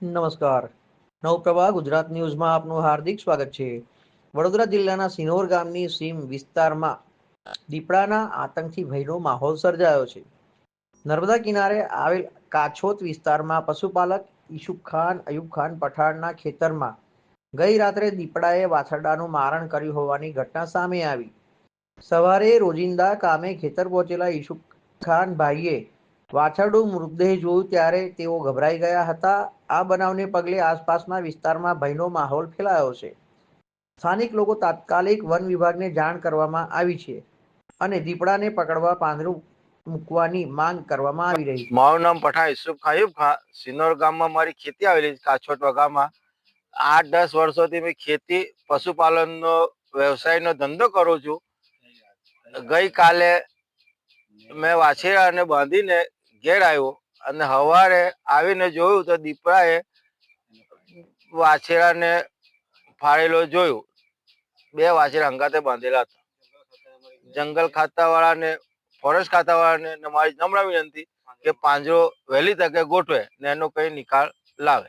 નમસ્કાર. નવપ્રભા ગુજરાત ન્યૂઝમાં આપનું હાર્દિક સ્વાગત છે. વડોદરા જિલ્લાના સિનોર ગામની સીમ વિસ્તારમાં દીપડાના આતંકથી ભયનો માહોલ સર્જાયો છે. નર્મદા કિનારે આવેલ કાછોત વિસ્તારમાં પશુપાલક અયુબ ખાન પઠાણના ખેતરમાં ગઈ રાત્રે દીપડાએ વાછરડાનું મારણ કર્યું હોવાની ઘટના સામે આવી. સવારે રોજિંદા કામે ખેતર પહોંચેલા ઈસુફ ખાન ભાઈએ વાછરડું મૃતદેહ જોયું ત્યારે તેઓ ગભરાઈ ગયા હતા. આ બનાવને પગલે આસપાસના વિસ્તારમાં ભયનો માહોલ ફેલાયો છે. સ્થાનિક લોકો તાત્કાલિક વન વિભાગને જાણ કરવામાં આવી છે અને દીપડાને પકડવા પાંજરું મૂકવાની માંગ કરવામાં આવી રહી છે. મારું નામ પઠાણ ઈસુફ ખાયુબ ખાન. સિનોર ગામમાં મારી ખેતી આવેલી કાછોટ ગામમાં 8-10 વર્ષોથી મેં ખેતી પશુપાલનનો વ્યવસાયનો ધંધો કરું છું. ગઈકાલે મેં વાછેરાને બાંધીને ઘેર આવ્યો અને સવારે આવીને જોયું તો દીપડાએ વાછેરાને ફાળેલો જોયું. 2 વાછેરા હંગાતે બાંધેલા હતા. જંગલ ખાતાવાળાને ફોરેસ્ટ ખાતાવાળાને મારી નમ્ર વિનંતી કે પાંજરો વહેલી તકે ગોઠવે ને એનો કઈ નિકાલ લાવે.